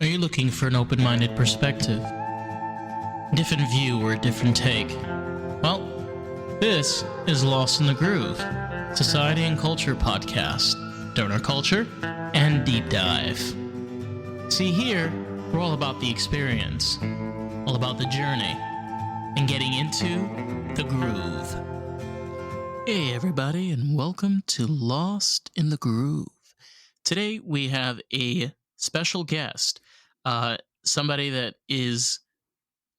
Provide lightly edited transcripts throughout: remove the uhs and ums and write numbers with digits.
Are you looking for an open-minded perspective? Different view or a different take? Well, this is Lost in the Groove, Society and Culture podcast, donor culture, and deep dive. See here, we're all about the experience, all about the journey, and getting into the groove. Hey everybody, and welcome to Lost in the Groove. Today we have a special guest, somebody that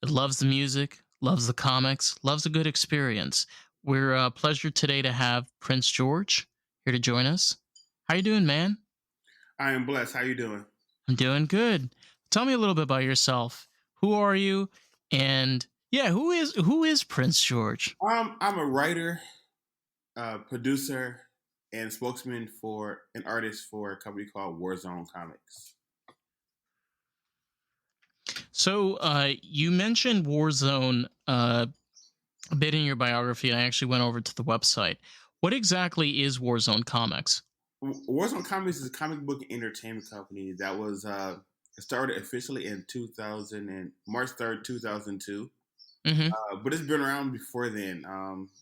loves the music, loves the comics, loves a good experience. We're pleasure today to have Prince George here to join us. How you doing, man? I am blessed. How you doing? I'm doing good. Tell me a little bit about yourself. Who are you? And yeah, who is Prince George? I'm a writer, producer, and spokesman for an artist for a company called Warzone Comics. So you mentioned Warzone a bit in your biography, and I actually went over to the website. What exactly is Warzone Comics? Warzone Comics is a comic book entertainment company that was started officially in March 3rd, 2002. But it's been around before then.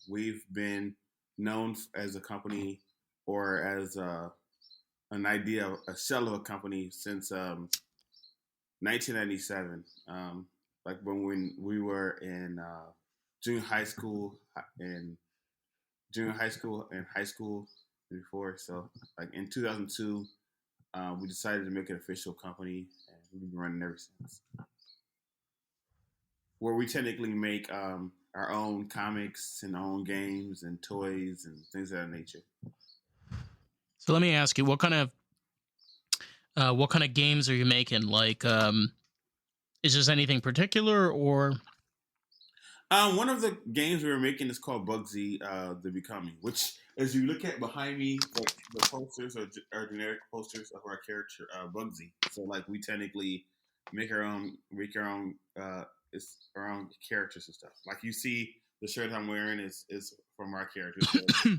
We've been known as a company or as an idea, a shell of a company since 1997. Like when we were in junior high school and high school before. So like in 2002, we decided to make an official company, and we've been running ever since. Where we technically make our own comics and our own games and toys and things of that nature. So let me ask you, what kind of games are you making? Like, is there anything particular, or? One of the games we were making is called Bugsy, The Becoming, which, as you look at behind me, the posters are generic posters of our character, Bugsy. So, like, we technically make our own it's our own characters and stuff. Like you see, the shirt I'm wearing is from our characters. So.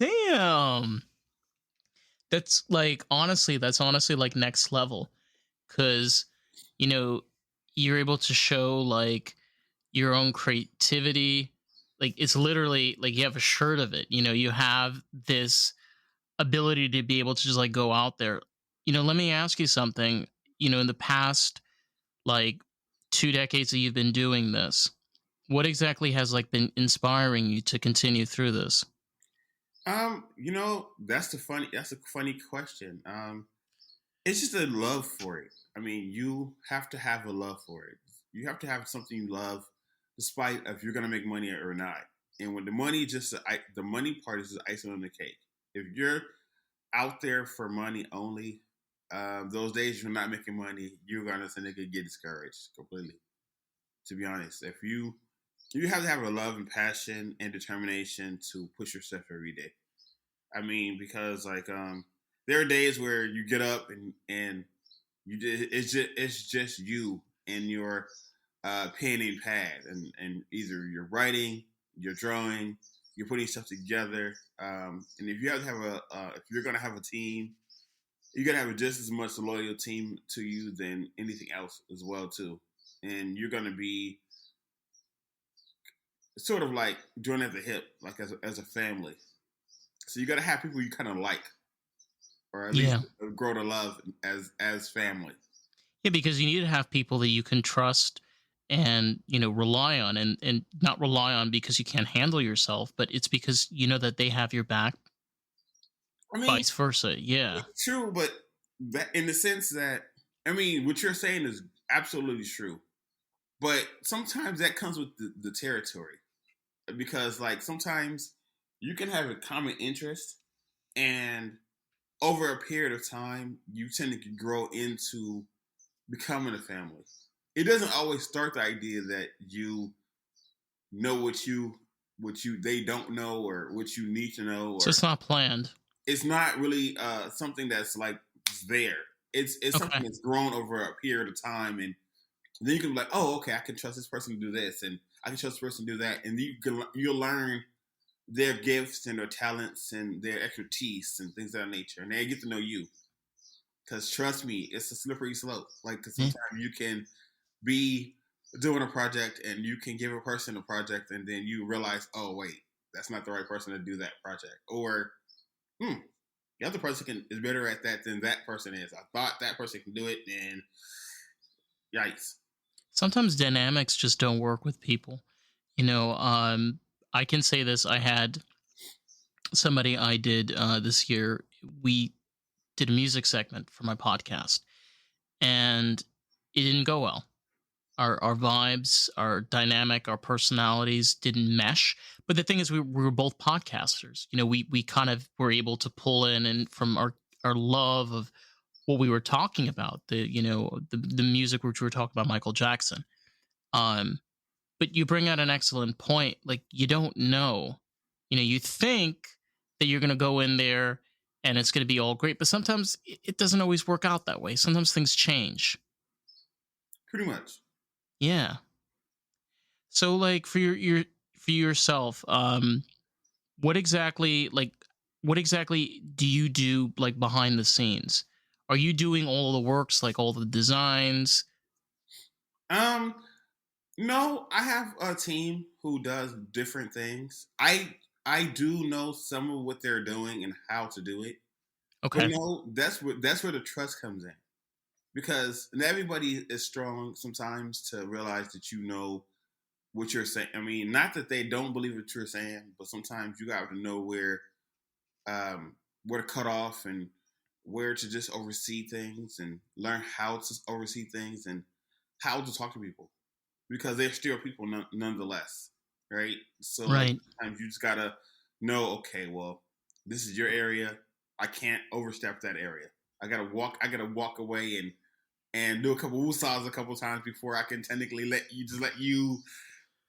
Damn, that's honestly like next level, because you're able to show like your own creativity. Like it's literally like you have a shirt of it. You have this ability to be able to just like go out there. Let me ask you something. In the past like 2 decades that you've been doing this, what exactly has like been inspiring you to continue through this? That's a funny question. It's just a love for it. I mean, you have to have a love for it. You have to have something you love, despite if you're gonna make money or not. And when the money part is just icing on the cake. If you're out there for money only, those days you're not making money, you're gonna get discouraged completely. To be honest, if you have to have a love and passion and determination to push yourself every day. I mean, because like there are days where you get up and it's just you and your pen and pad, and either you're writing, you're drawing, you're putting stuff together. And if you have to have if you're gonna have a team, you're gonna have just as much a loyal team to you than anything else as well too. And you're gonna be sort of like joined at the hip, like as a family. So you gotta have people you kind of like, or at least grow to love as family. Yeah, because you need to have people that you can trust and rely on, and not rely on because you can't handle yourself, but it's because you know that they have your back. I mean, vice versa. Yeah, it's true, but that in the sense that what you're saying is absolutely true, but sometimes that comes with the territory, because like sometimes you can have a common interest, and over a period of time you tend to grow into becoming a family. It doesn't always start the idea that you know what you they don't know, or what you need to know, or so it's not planned. It's not really something that's like there. It's okay. Something that's grown over a period of time, and then you can be like, oh, okay, I can trust this person to do this, and I can trust this person to do that, and you'll learn their gifts and their talents and their expertise and things of that nature, and they get to know you. Because trust me, it's a slippery slope. Like, cause Yeah. sometimes you can be doing a project and you can give a person a project and then you realize, oh wait, that's not the right person to do that project. Or the other person is better at that than that person is. I thought that person can do it, and yikes. Sometimes dynamics just don't work with people. You know, I can say this. I had somebody I did this year. We did a music segment for my podcast, and it didn't go well. Our vibes, our dynamic, our personalities didn't mesh. But the thing is, we were both podcasters. You know, we kind of were able to pull in and from our love of what we were talking about, the music which we were talking about Michael Jackson. Um, but you bring out an excellent point. Like, you don't know. You know, you think that you're going to go in there and it's going to be all great, but sometimes it doesn't always work out that way. Sometimes things change. Pretty much. Yeah. So, like, for your for yourself, what exactly like what exactly do you do, like, behind the scenes? Are you doing all the works, like all the designs? Um, no, I have a team who does different things. I do know some of what they're doing and how to do it, but Okay. no, that's where the trust comes in because not everybody is strong sometimes to realize that you know what you're saying. I mean, not that they don't believe what you're saying, but sometimes you got to know where to cut off and where to just oversee things and learn how to oversee things and how to talk to people because they're still people nonetheless, right? So like Right. sometimes you just gotta know, okay, well, this is your area. I can't overstep that area. I gotta walk. I gotta walk away and do a couple woosahs a couple times before I can technically let you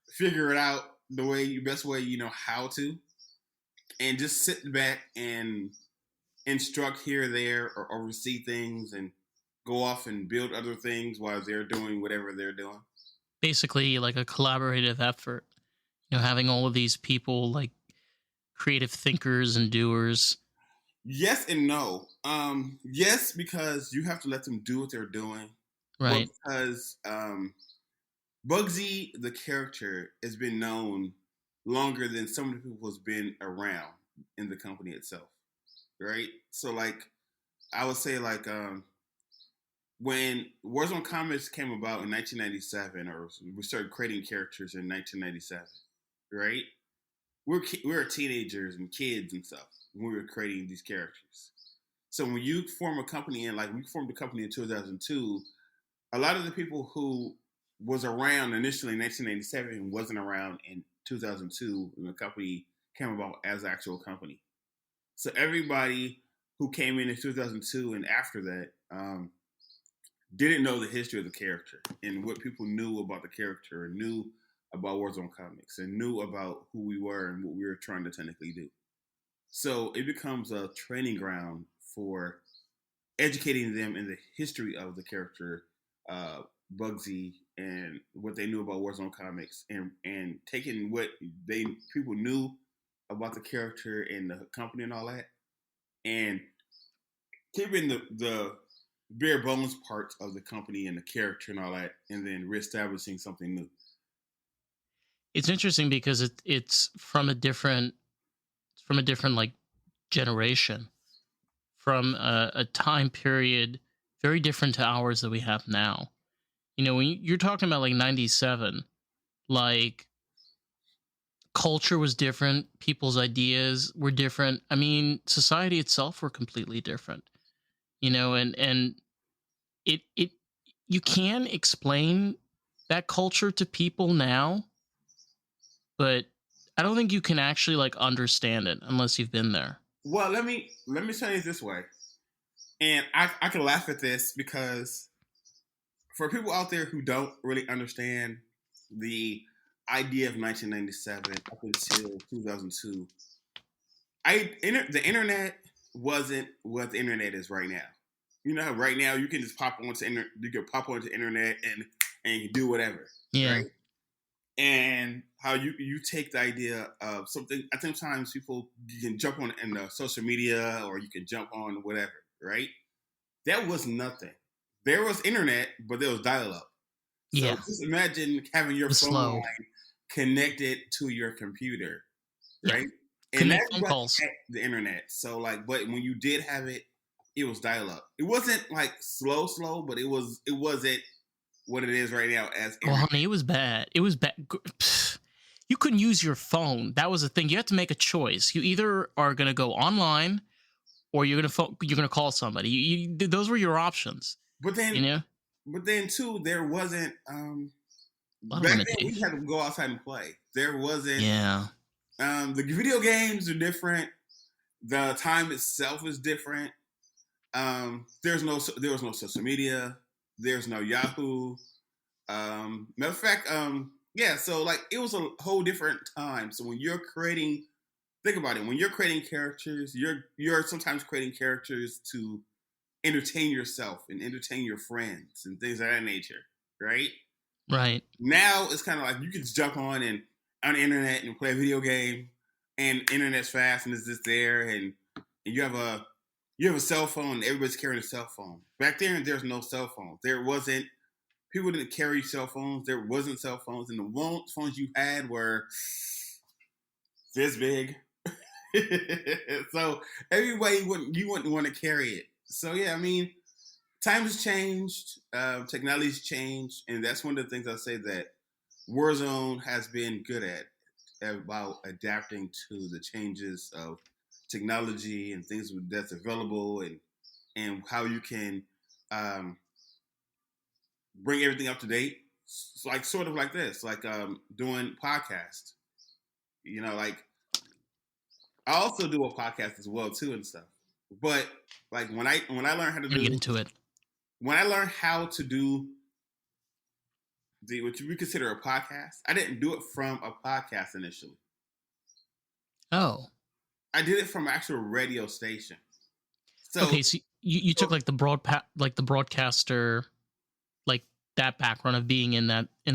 figure it out the way you best way you know how to, and just sit back and instruct here, there, or oversee things and go off and build other things while they're doing whatever they're doing. Basically, like a collaborative effort. You know, having all of these people, like, creative thinkers and doers. Yes and no. Yes, because you have to let them do what they're doing, but Right. because Bugsy, the character, has been known longer than some of the people who's been around in the company itself, right? So, like, I would say, like, when Warzone Comics came about in 1997, or we started creating characters in 1997, right? We were teenagers and kids and stuff when we were creating these characters. So when you form a company, and like we formed a company in 2002, a lot of the people who was around initially in 1997 wasn't around in 2002 when the company came about as an actual company. So everybody who came in 2002 and after that didn't know the history of the character and what people knew about the character and knew about Warzone Comics and knew about who we were and what we were trying to technically do. So it becomes a training ground for educating them in the history of the character uh, Bugsy and what they knew about Warzone Comics and taking what they people knew about the character and the company and all that and keeping the bare bones parts of the company and the character and all that and then reestablishing something new. It's interesting because it's from a different, like, generation, from a time period very different to ours that we have now. You know, when you're talking about, like, 97, like, culture was different, people's ideas were different. I mean, society itself were completely different. You know, and it you can explain that culture to people now, but I don't think you can actually, like, understand it unless you've been there. Well, let me say it this way, and I can laugh at this because for people out there who don't really understand the idea of 1997 up until 2002, the internet wasn't what the internet is right now. You know how right now you can just you can pop onto the internet and you do whatever, Yeah. right? And how you take the idea of something. I think sometimes people you can jump on in the social media or you can jump on whatever, right? that was nothing. There was internet, but there was dial-up. So Yeah, just imagine having it your was phone slow. line connected to your computer, Yeah, right? And couldn't make that's phone what calls. the internet. So like, but when you did have it, it was dial-up. It wasn't like slow, but it wasn't what it is right now as Oh, internet. honey, it was bad. It was bad. You couldn't use your phone. That was the thing. You had to make a choice. You either are gonna go online or you're gonna call somebody. Those were your options. But You then, know, but then too, there wasn't. a lot of Back then, we had limitations. to go outside and play. There wasn't. Yeah, The video games are different. The time itself is different. There was no social media. There's no Yahoo. Matter of fact, yeah. So like, it was a whole different time. So when you're creating, think about it. When you're creating characters, you're sometimes creating characters to entertain yourself and entertain your friends and things of that nature, right? right. Now it's kind of like you can just jump on the internet and play a video game, and internet's fast and it's just there, and you have a cell phone. And everybody's carrying a cell phone. Back then, there's no cell phone. There wasn't. People didn't carry cell phones. There wasn't cell phones, and the phones you had were this big. So everybody wouldn't want to carry it. So yeah, I mean, times changed, technology's changed, and that's one of the things I say that Warzone has been good at about adapting to the changes of technology and things that's available, and how you can um, bring everything up to date. Like sort of like this, like doing podcast. Like I also do a podcast as well too and stuff. But like when I learned how to I'm gonna get do into it. when I learned how to do the what we consider a podcast, I didn't do it from a podcast initially. Oh, I did it from an actual radio station. So, okay. So you took so like like the broadcaster, like that background of being in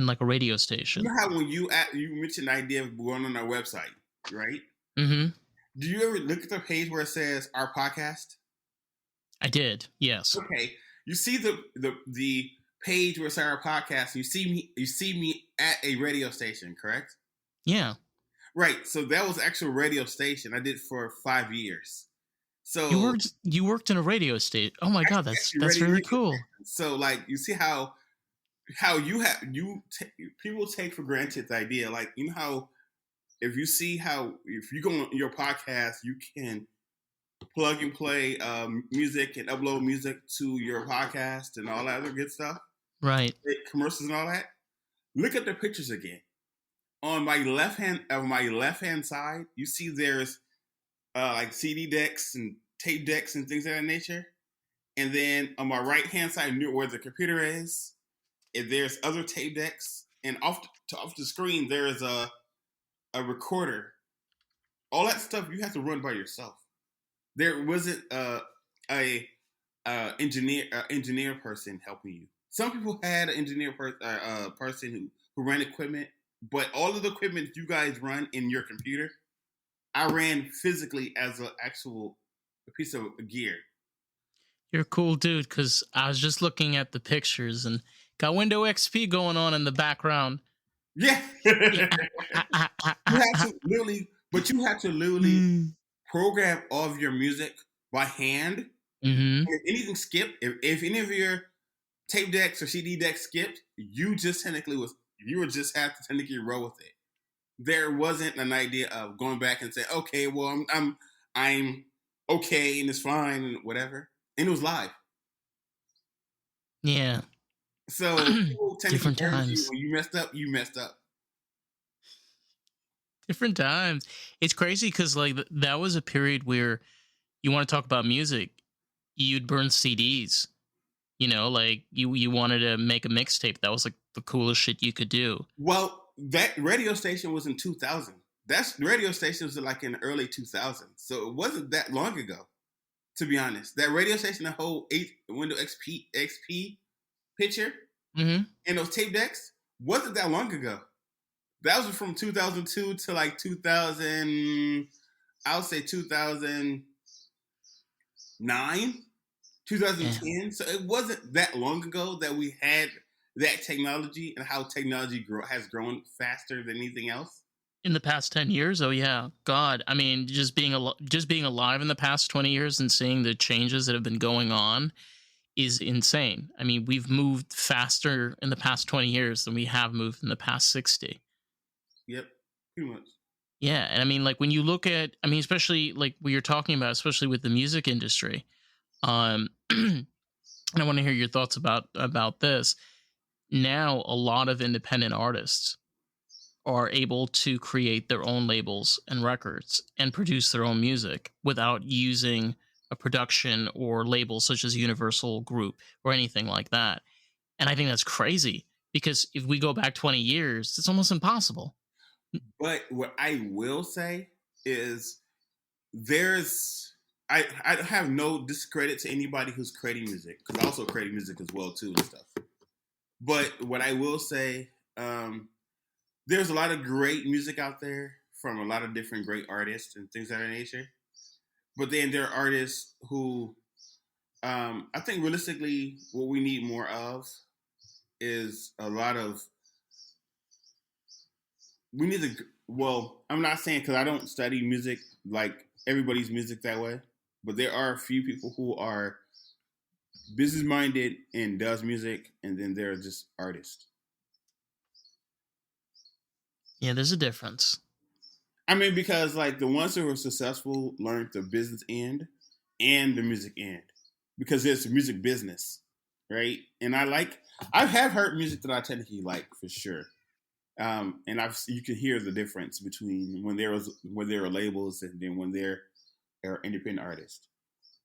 like a radio you station. know how when you mentioned the idea of going on our website, right? Mm-hmm. Do you ever look at the page where it says our podcast? I did. Yes. Okay, you see the page where it says our podcast. You see me at a radio station, correct? Yeah. Right. So that was actual radio station. I did for 5 years. You So worked you worked in a radio station. Oh my god, actually that's really radio cool. station. So like you see how people take for granted the idea, like how if you go on your podcast, you can plug and play music and upload music to your podcast and all that other good stuff, Right. commercials and all that. Look at the pictures again. On my left hand side, you see there's like CD decks and tape decks and things of that nature. And then on my right hand side, near where the computer is, if there's other tape decks, and off the screen there is a recorder. All that stuff you have to run by yourself. There wasn't a engineer person helping you. Some people had an person who ran equipment, but all of the equipment you guys run in your computer, I ran physically as an actual piece of gear. You're a cool dude because I was just looking at the pictures and got Windows XP going on in the background. Yeah, Yeah. you have to literally program all of your music by hand. Mm-hmm. If anything skipped, if any of your tape decks or CD decks skipped, you were just have to technically roll with it. There wasn't an idea of going back and saying, okay, well, I'm okay and it's fine and whatever. And it was live. Yeah. So people tend to Different compare with you times. when you messed up, you messed up. Different times. It's crazy because like that was a period where you want to talk about music, you'd burn CDs. Like you wanted to make a mixtape. That was like the coolest shit you could do. Well, that radio station was in 2000. That's radio station was like in the early 2000s. So it wasn't that long ago, to be honest. That radio station, the whole Windows XP picture Mm-hmm. and those tape decks wasn't that long ago. That was from 2002 to like 2000. I would say 2009. Yeah. 2010. So it wasn't that long ago that we had that technology, and how technology has grown faster than anything else. In the past 10 years, oh yeah, God, I mean, just being alive in the past 20 years and seeing the changes that have been going on is insane. I mean, we've moved faster in the past 20 years than we have moved in the past 60. Yep, pretty much. Yeah, and I mean, like when you look at, I mean, especially like we are talking about, especially with the music industry. And I want to hear your thoughts about this. Now, a lot of independent artists are able to create their own labels and records and produce their own music without using a production or label such as Universal Group or anything like that. And I think that's crazy because if we go back 20 years, it's almost impossible. But what I will say is there's I have no discredit to anybody who's creating music, because I also create music as well too and stuff. But what I will say, there's a lot of great music out there from a lot of different great artists and things of that nature. But then there are artists who, I think realistically, what we need more of is a lot of. We need to. Well, I'm not saying, because I don't study music like everybody's music that way, but there are a few people who are business minded and does music, and then there are just artists. Yeah, there's a difference. I mean, because like the ones who were successful learned the business end and the music end, because it's music business, right? And I have heard music that I technically like for sure, and you can hear the difference between when there are labels and then when there are independent artists.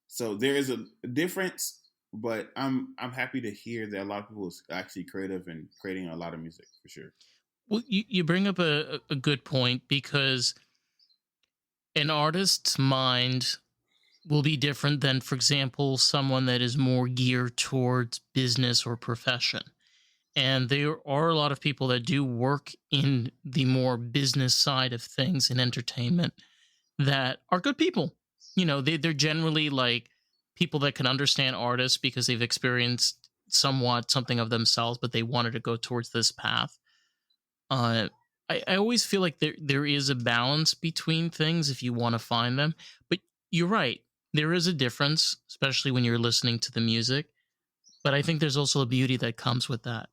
So there is a difference, but I'm happy to hear that a lot of people is actually creative and creating a lot of music for sure. Well, you bring up a good point because an artist's mind will be different than, for example, someone that is more geared towards business or profession. And there are a lot of people that do work in the more business side of things in entertainment that are good people. You know, they're generally like people that can understand artists because they've experienced somewhat something of themselves, but they wanted to go towards this path. Uh, I always feel like there is a balance between things if you want to find them. But you're right. There is a difference, especially when you're listening to the music. But I think there's also a beauty that comes with that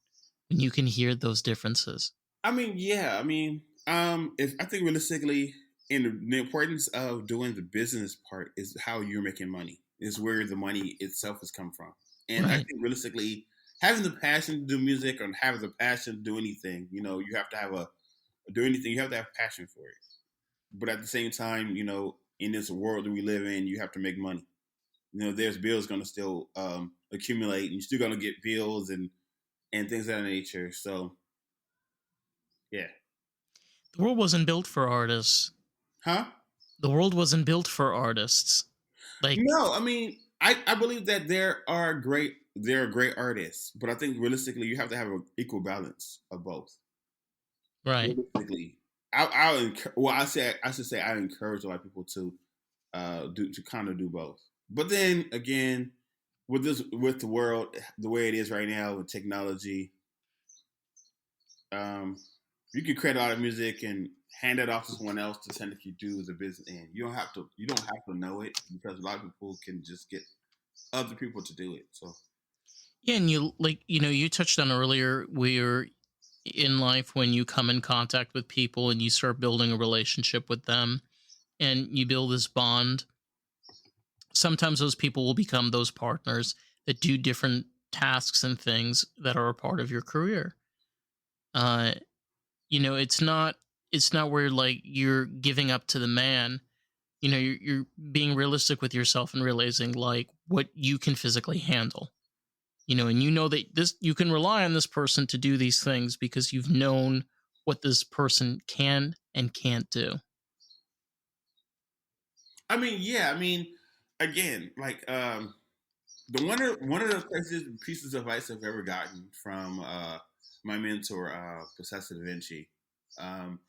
when you can hear those differences. I mean, yeah, I mean, if I think realistically, in the importance of doing the business part is how you're making money, is where the money itself has come from. And I Right. think realistically, having the passion to do music or having the passion to do anything, you have to have do anything, you have to have passion for it. But at the same time, in this world that we live in, you have to make money. There's bills going to still accumulate, and you're still going to get bills and things of that nature. So, yeah. The world wasn't built for artists. Huh? The world wasn't built for artists. Like, No, I mean, I believe that there are great artists, but I think realistically you have to have an equal balance of both. right. Realistically, I should say I encourage a lot of people to kind of do both. But then again, with the world the way it is right now with technology, um, you can create a lot of music and hand it off to someone else to technically do the business end. You don't have to know it, because a lot of people can just get other people to do it. So Yeah, and you like, you touched on earlier where in life when you come in contact with people and you start building a relationship with them and you build this bond, sometimes those people will become those partners that do different tasks and things that are a part of your career. Uh, it's not where like you're giving up to the man. You're being realistic with yourself and realizing like what you can physically handle. And you know that this you can rely on this person to do these things because you've known what this person can and can't do. I mean, yeah, I mean, again, like the one of the pieces of advice I've ever gotten from my mentor, Professor Da Vinci. Um,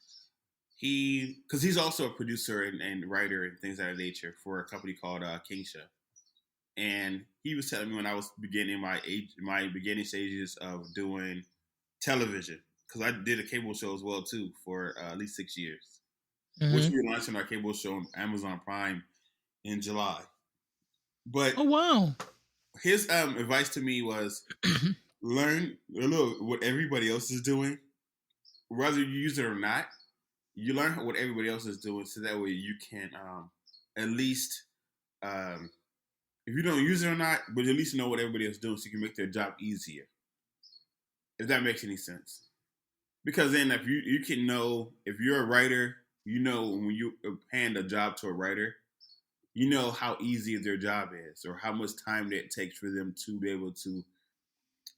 because he's also a producer and writer and things of that nature for a company called Kingsha. and he was telling me when I was beginning my beginning stages of doing television, because I did a cable show as well too for at least 6 years, which Mm-hmm. we launched our cable show on Amazon Prime in July. But Oh wow. his advice to me was learn a little what everybody else is doing, whether you use it or not. You learn what everybody else is doing, so that way you can at least, um, if you don't use it or not, but at least know what everybody else is doing, so you can make their job easier. If that makes any sense. Because then, if you can know, if you're a writer, you know when you hand a job to a writer, you know how easy their job is, or how much time that it takes for them to be able to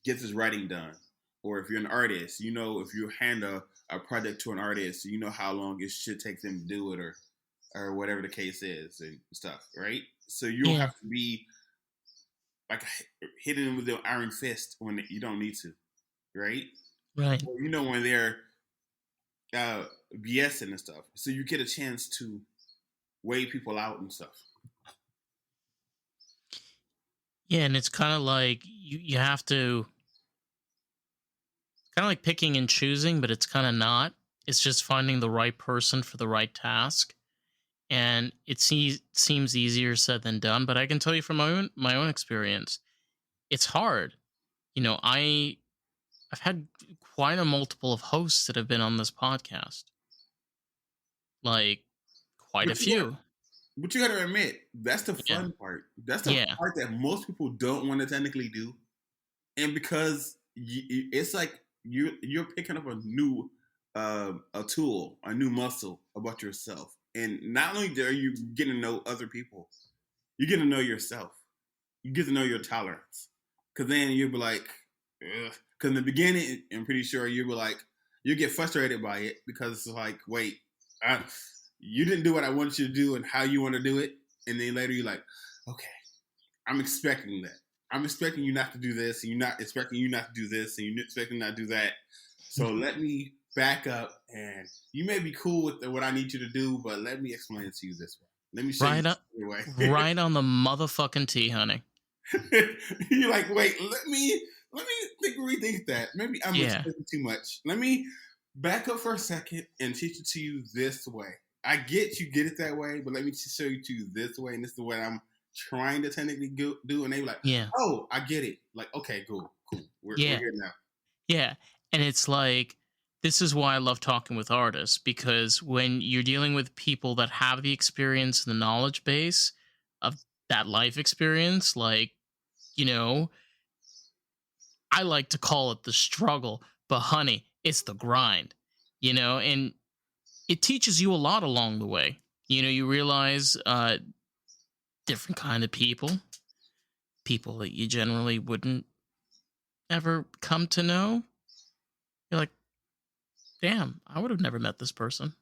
get this writing done. Or if you're an artist, you know if you hand a project to an artist, you know how long it should take them to do it, or whatever the case is and stuff, right? So you don't Yeah. have to be like hitting them with the iron fist when you don't need to, right? Right. Or you know when they're uh, BSing and stuff, so you get a chance to weigh people out and stuff. Yeah, and it's kind of like you have to kind of like picking and choosing, but it's kind of not. It's just finding the right person for the right task, and it seems easier said than done. But I can tell you from my own experience, it's hard. You know, I've had quite a multiple of hosts that have been on this podcast, like quite a But you got, few. but you got to admit, that's the Yeah, fun part. That's the yeah, part that most people don't want to technically do, and because it's like you're picking up a new a tool, a new muscle about yourself, and not only are you getting to know other people, you get to know yourself. You get to know your tolerance, because then you'll be like, because in the beginning, I'm pretty sure you'll be like, you get frustrated by it because it's like, wait, I, you didn't do what I wanted you to do and how you want to do it, and then later you're like, okay, I'm expecting that. I'm expecting you not to do this, and you're not expecting you not to do this, and you're expecting not to do that. So let me back up, and you may be cool with what I need you to do, but let me explain it to you this way. Let me show you right this up, way. right on the motherfucking tee, honey. You're like, wait, let me rethink that. Maybe I'm Yeah, expecting too much. Let me back up for a second and teach it to you this way. I get you get it that way, but let me show you to you this way, and this is the way I'm trying to technically do. And they were like, yeah, oh, I get it. Like, okay, cool. We're yeah, here now. yeah. And it's like, this is why I love talking with artists, because when you're dealing with people that have the experience and the knowledge base of that life experience, like, you know, I like to call it the struggle, but honey, it's the grind, and it teaches you a lot along the way. You realize different kind of people that you generally wouldn't ever come to know. You're like, damn, I would have never met this person.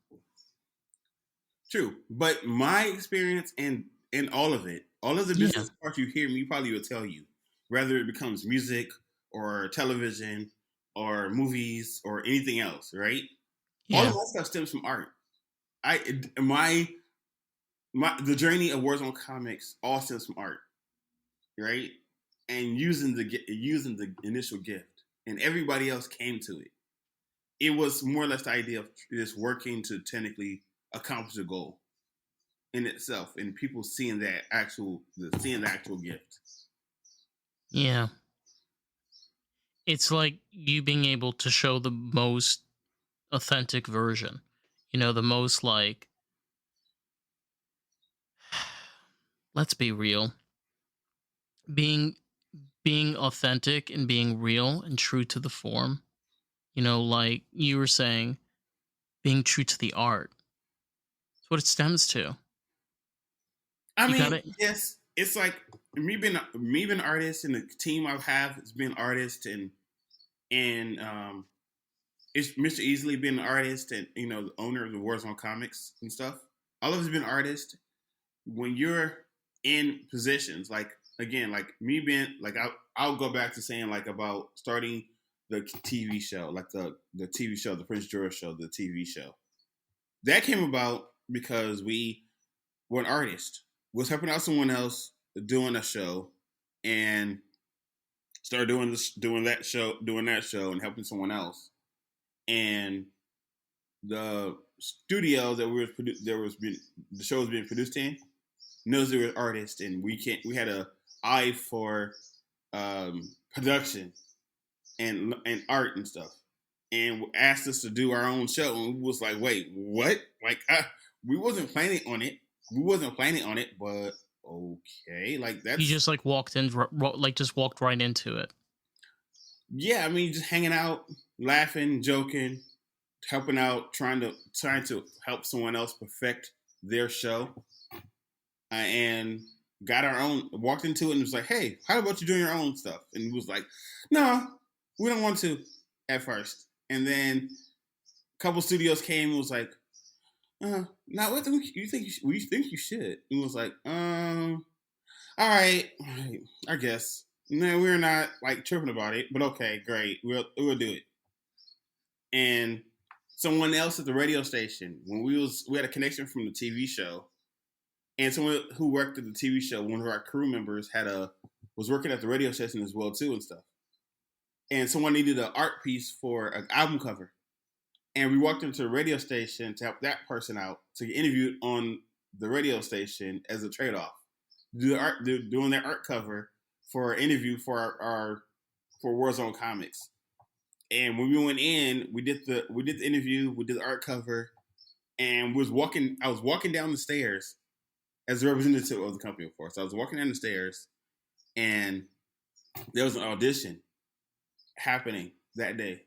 True, but my experience in all of it, all of the Yeah, business parts you hear me probably will tell you, whether it becomes music or television or movies or anything else, right? All of yeah, that stuff stems from art. I my the journey of Warzone Comics all stems from art, right? And using the initial gift, and everybody else came to it. It was more or less the idea of just working to technically accomplish a goal in itself, and people seeing seeing the actual gift. yeah. It's like you being able to show the most authentic version. The most like, let's be real, being being authentic and being real and true to the form. Like you were saying, being true to the art. It's what it stems to. I You got mean, it. yes, it's like me being an artist, and the team I have has been artist, and it's Mr. Easily being an artist, and the owner of the Warzone Comics and stuff. All of us been artists. When you're in positions like, again, like me being like, I'll go back to saying like about starting the TV show, like the TV show, the Prince George show, the TV show. That came about because we were an artist, was helping out someone else doing a show and started doing that show, and helping someone else. And the studio that the show was being produced in knows they were artists, and we had a eye for production and art and stuff, and asked us to do our own show, and we was like, wait, what? Like, we wasn't planning on it. But okay, like that's You just like walked in, just walked right into it. Yeah, I mean, just hanging out, laughing, joking, helping out, trying to help someone else perfect their show, and got our own. Walked into it and was like, "Hey, how about you doing your own stuff?" And it was like, "No, we don't want to." At first, and then a couple studios came and was like, "Now what do you think? We think you should." And it was like, all right, I guess." No, we're not like tripping about it, but okay, great, we'll do it. And someone else at the radio station, when we had a connection from the TV show, and someone who worked at the TV show, one of our crew members was working at the radio station as well too and stuff. And someone needed an art piece for an album cover, and we walked into the radio station to help that person out to get interviewed on the radio station as a trade off. Doing their art cover for an interview for for Warzone Comics. And when we went in, we did the interview, we did the art cover, and I was walking down the stairs as a representative of the company, of course. I was walking down the stairs, and there was an audition happening that day.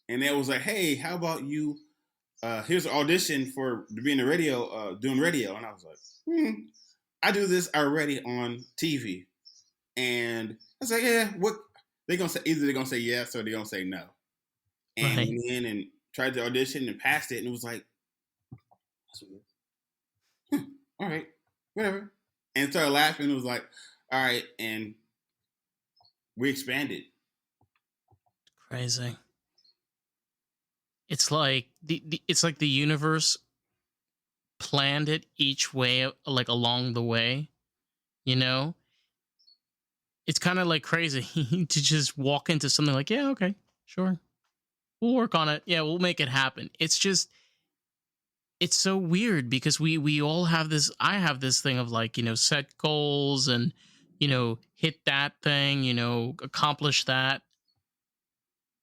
And it was like, "Hey, how about you? Here's an audition to be in the radio, doing radio." And I was like, I do this already on TV. And I was like, "Yeah, what they're gonna say? Either they're gonna say yes or they're gonna say no." And Right. went in and tried to audition and passed it, and it was like, "That's weird." All right, whatever. And started laughing. It was like, "All right," and we expanded. Crazy. It's like it's like the universe planned it each way, like along the way. You know, it's kind of like crazy to just walk into something like, "Yeah, okay, sure, we'll work on it. Yeah, we'll make it happen." It's so weird because we all have this. I have this thing of like, set goals and hit that thing, accomplish that.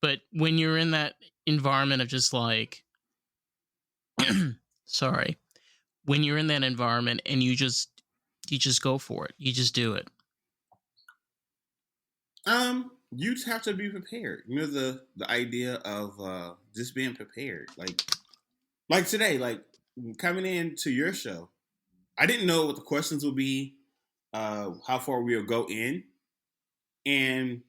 But when you're in that environment of just like, sorry, when you're in that environment and you just go for it, you just do it. You just have to be prepared. You know, the idea of just being prepared. Like today, like coming into your show, I didn't know what the questions would be, how far we'll go in, and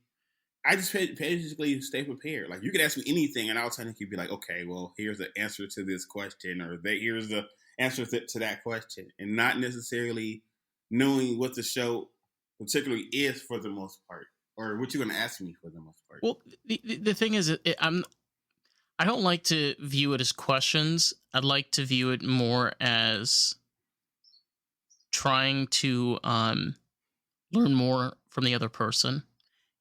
I just basically stay prepared. Like you could ask me anything, and I'll technically be like, "Okay, well, here's the answer to this question, or here's the answer to that question," and not necessarily knowing what the show particularly is for the most part, or what you're going to ask me for the most part. Well, the thing is, I don't like to view it as questions. I'd like to view it more as trying to learn more from the other person.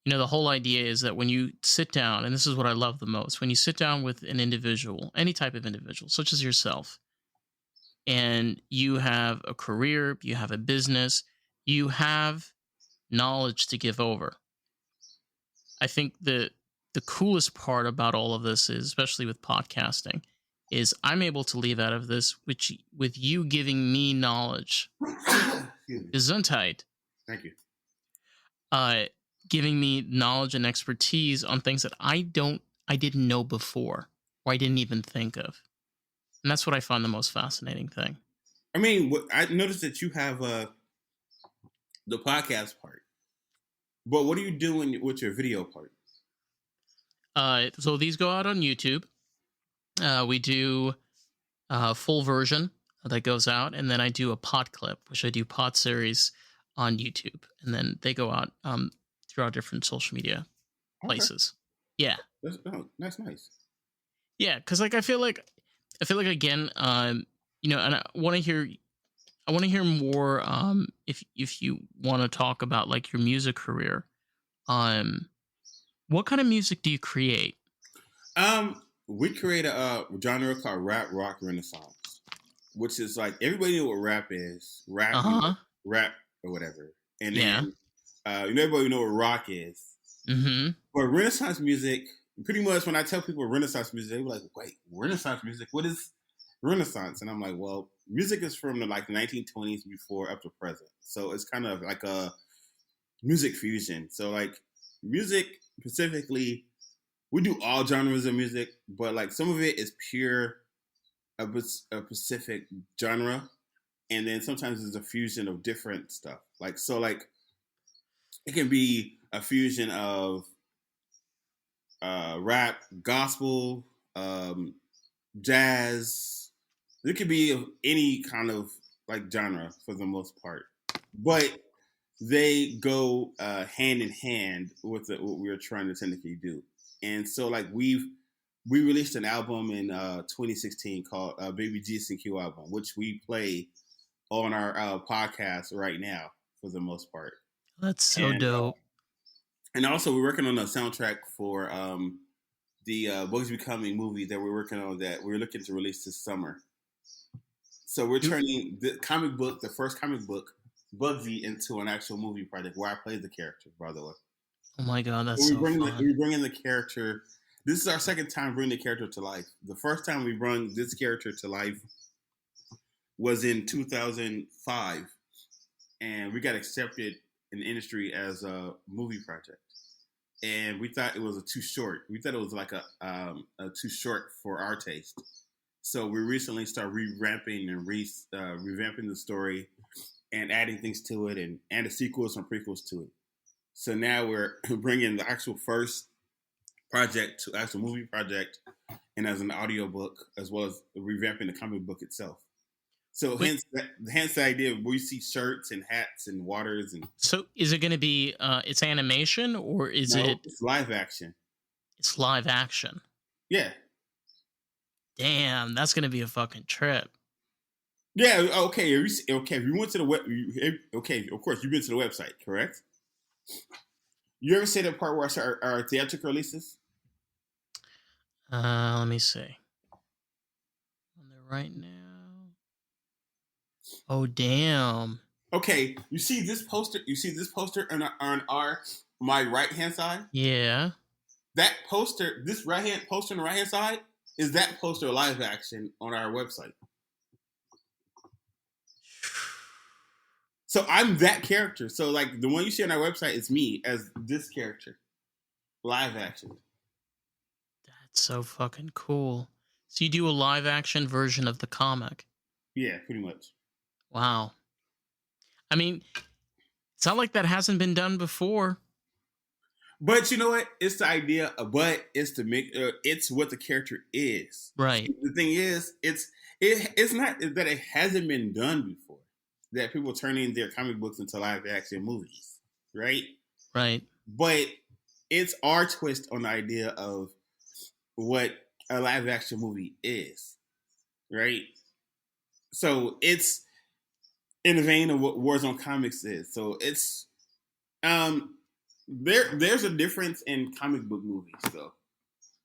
The whole idea is that when you sit down, and this is what I love the most, when you sit down with an individual, any type of individual, such as yourself, and you have a career, you have a business, you have knowledge to give over. I think the coolest part about all of this is, especially with podcasting, is I'm able to leave out of this with you giving me knowledge. Gesundheit. Thank you. Giving me knowledge and expertise on things that I didn't know before, or I didn't even think of. And that's what I find the most fascinating thing. I mean, I noticed that you have the podcast part, but what are you doing with your video part? So these go out on YouTube. We do a full version that goes out, and then I do a pod clip, which I do pod series on YouTube, and then they go out throughout different social media places. Okay. Yeah, that's nice. Yeah, because like I feel like again, and I want to hear I want to hear more. If you want to talk about like your music career, um, what kind of music do you create? We created a genre called rap rock renaissance, which is like everybody know what rap is, Uh rap, huh. rap or whatever, and Yeah. then everybody know what rock is. Mm-hmm. But Renaissance music, pretty much when I tell people Renaissance music, they were like, "Wait, Renaissance music? What is Renaissance?" And I'm like, "Well, music is from the like 1920s before up to present, so it's kind of like a music fusion. So like music specifically, we do all genres of music, but like some of it is pure a specific genre, and then sometimes it's a fusion of different stuff. Like so, like it can be a fusion of rap, gospel, um, jazz. It could be of any kind of like genre for the most part, but they go hand in hand with what we are trying to technically do. And so, like we released an album in 2016 called Baby G's and Q album, which we play on our podcast right now for the most part. That's so And dope. and also we're working on a soundtrack for the Bugsy Becoming movie that we're working on that we're looking to release this summer. So we're You- turning the comic book, the first comic book, Bugsy, into an actual movie project where I play the character. By the way, Oh my god, that's we so bring fun. the character. This is our second time bringing the character to life. The first time we brought this character to life was in 2005, and we got accepted in the industry as a movie project. And we thought it was a too short. We thought it was like a too short for our taste. So we recently started revamping and revamping the story and adding things to it and the sequels and prequels to it. So now we're bringing the actual first project to actual movie project and as an audio book as well as revamping the comic book itself. So Wait, hence the idea of we see shirts and hats and waters and so is it going to be it's animation or is no, it it's live action. it's live action? Yeah. Damn, that's going to be a fucking trip. Yeah, okay. Okay, if you went to the web, okay, of course, you've been to the website, correct? You ever see the part where I saw our theatrical releases? Let me see. On there right now. Oh damn. Okay, you see this poster. You see this poster on our my right hand side. Yeah. That poster, this right hand poster on the right hand side, is that poster live action on our website. So I'm that character. So like the one you see on our website is me as this character, live action. That's so fucking cool. So you do a live action version of the comic. Yeah, pretty much. Wow. I mean, it's not like that hasn't been done before. But you know what? It's the idea, but it's to make it's what the character is. Right. The thing is, it's not that it hasn't been done before. That people turning their comic books into live action movies, right? Right. But it's our twist on the idea of what a live action movie is, right? So it's in the vein of what Warzone Comics is. So it's um there's a difference in comic book movies though.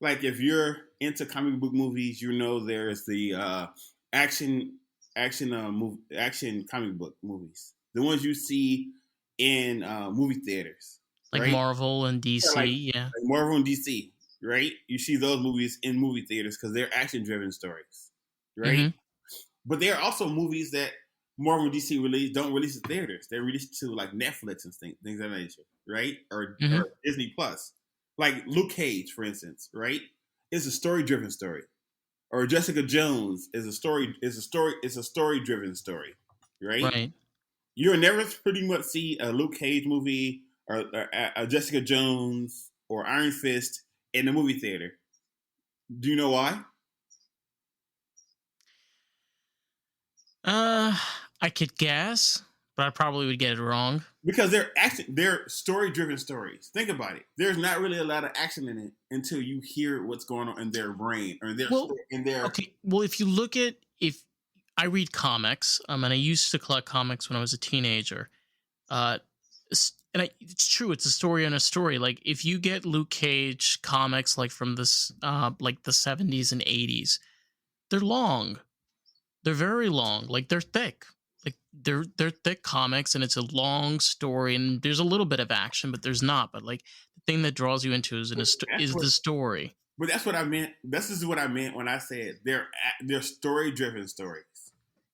Like if you're into comic book movies, you know there's the action comic book movies. The ones you see in movie theaters, Like right? Marvel and Yeah, DC, yeah. like Marvel and DC, right? You see those movies in movie theaters because they're action driven stories, right? Mm-hmm. But there are also movies that Marvel and DC don't release in theaters. They release to like Netflix and things of that nature, right? Mm-hmm. Or Disney Plus. Like Luke Cage, for instance, right? Is a story driven story. Or Jessica Jones is a story driven story, right? Right. You'll never pretty much see a Luke Cage movie or a Jessica Jones or Iron Fist in the movie theater. Do you know why? Uh, I could guess, but I probably would get it wrong. Because they're story driven stories. Think about it. There's not really a lot of action in it until you hear what's going on in their brain or in their Well, in their okay. Well, if you look at if I read comics, and I used to collect comics when I was a teenager. Uh, it's true. It's a story and a story. Like if you get Luke Cage comics, like from this, like the 70s and 80s, they're long. They're very long. Like they're thick. Like they're thick comics, and it's a long story. And there's a little bit of action, but there's not. But like the thing that draws you into But is the story. that's what I meant. This is what I meant when I said they're story driven stories.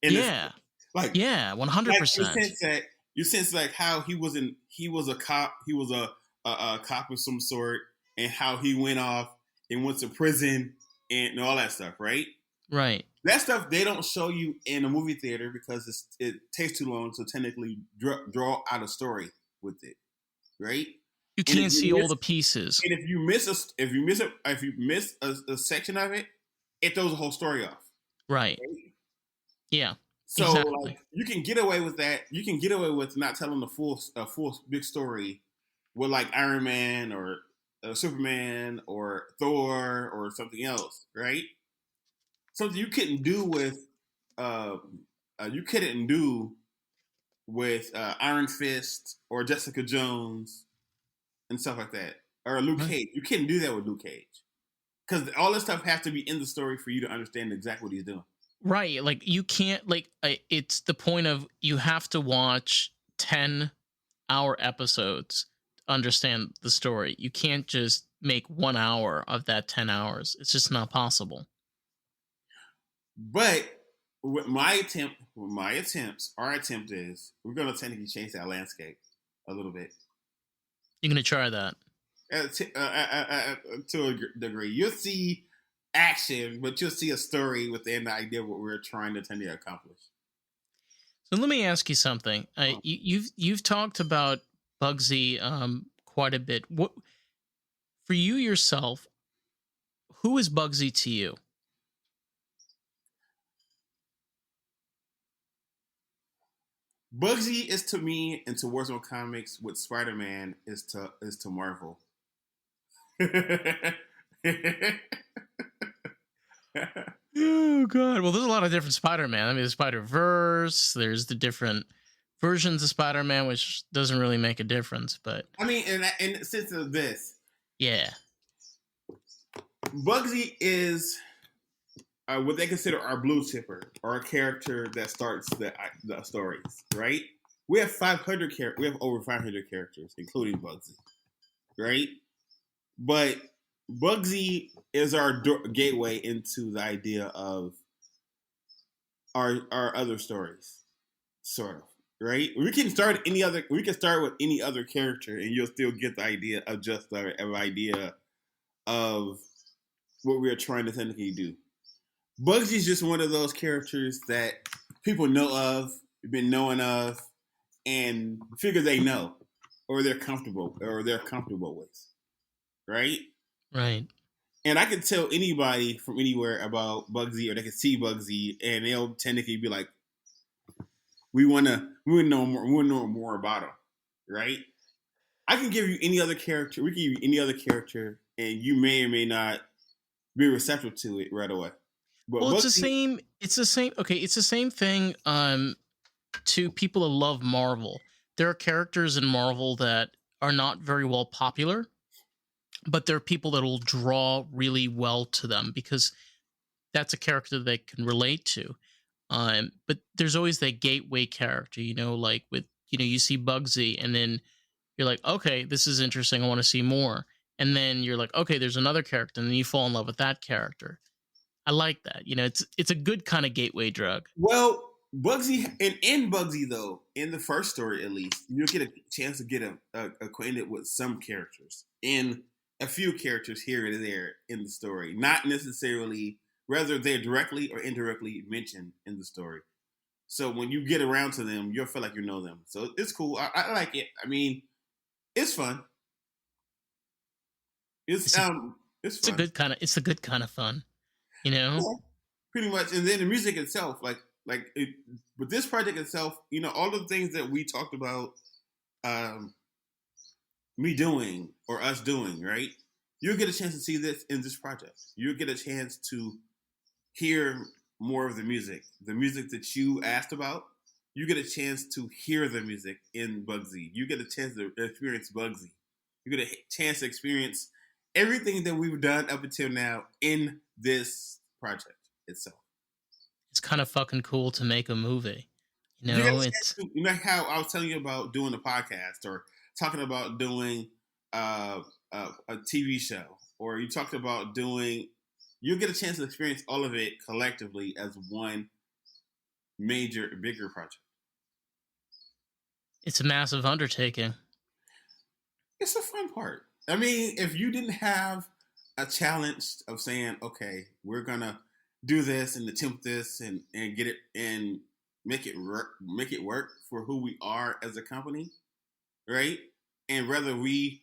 In this, Yeah, like yeah, one hundred like percent. you sense like how he was a cop, he was a cop of some sort, and how he went off and went to prison and all that stuff, right? Right. That stuff they don't show you in a movie theater because it takes too long to technically draw out a story with it, right? You And if can't see you all miss the pieces. and if you miss a section of it, it throws the whole story off. Right. Right? Yeah. So Exactly. like you can get away with that. You can get away with not telling the full big story with like Iron Man or Superman or Thor or something else, right? Something uh, you couldn't do with Iron Fist or Jessica Jones and stuff like that, or Luke Right. Cage. You couldn't do that with Luke Cage because all this stuff has to be in the story for you to understand exactly what he's doing. Right. Like you can't like it's the point of you have to watch 10-hour episodes to understand the story. You can't just make 1 hour of that 10 hours. It's just not possible. But our attempt is we're going to technically change that landscape a little bit. You're going to try that. To a degree, you'll see action, but you'll see a story within the idea of what we're trying to tend to accomplish. So let me ask you something. You've talked about Bugsy quite a bit. What for you yourself, who is Bugsy to you? Bugsy is to me and to Warzone Comics what Spider-Man is to Marvel. Oh god. Well, there's a lot of different Spider-Man. I mean, the Spider-Verse, there's the different versions of Spider-Man, which doesn't really make a difference, but I mean, in the sense of this, yeah. Bugsy is what they consider our blue chipper, or a character that starts the stories. Right? We have 500 characters. We have over 500 characters, including Bugsy. Right? But Bugsy is our gateway into the idea of our other stories, sort of. Right? We can start with any other character, and you'll still get the idea of just the idea of what we are trying to technically do. Bugsy's just one of those characters that people know of, been knowing of, and figure they know, or they're comfortable with, right? Right. And I can tell anybody from anywhere about Bugsy, or they can see Bugsy, and they'll technically be like, "We want to know more. We want to know more about him," right? I can give you any other character. We can give you any other character, and you may or may not be receptive to it right away. But Well, Bugsy, it's the same okay, it's the same thing to people that love Marvel. There are characters in Marvel that are not very well popular, but there are people that will draw really well to them because that's a character they can relate to. But there's always that gateway character, like with you see Bugsy, and then you're like, okay, this is interesting. I want to see more. And then you're like, okay, there's another character, and then you fall in love with that character. I like that. It's a good kind of gateway drug. well, Bugsy, and in Bugsy though, in the first story at least, you'll get a chance to get acquainted with some characters and a few characters here and there in the story. Not necessarily, whether they're directly or indirectly mentioned in the story. So when you get around to them, you'll feel like you know them. So it's cool. I like it. I mean, it's fun. It's It's a it's it's a fun. good kind of it's a good kind of fun, you know. Yeah, pretty much. And then the music itself, with this project itself, all the things that we talked about, um, me doing or us doing, right? You'll get a chance to see this in this project. You'll get a chance to hear more of the music that you asked about. You get a chance to hear the music in Bugsy. You get a chance to experience Bugsy. You get a chance to experience everything that we've done up until now in this project itself. It's kind of fucking cool to make a movie. You You get a know, chance to, you know how I was telling you about doing a podcast or talking about doing a TV show, or you talked about doing. You get a chance to experience all of it collectively as one major, bigger project. it's a massive undertaking. It's the fun part. I mean, if you didn't have a challenge of saying, okay, we're gonna do this and attempt this and get it and make it work for who we are as a company, right? And whether we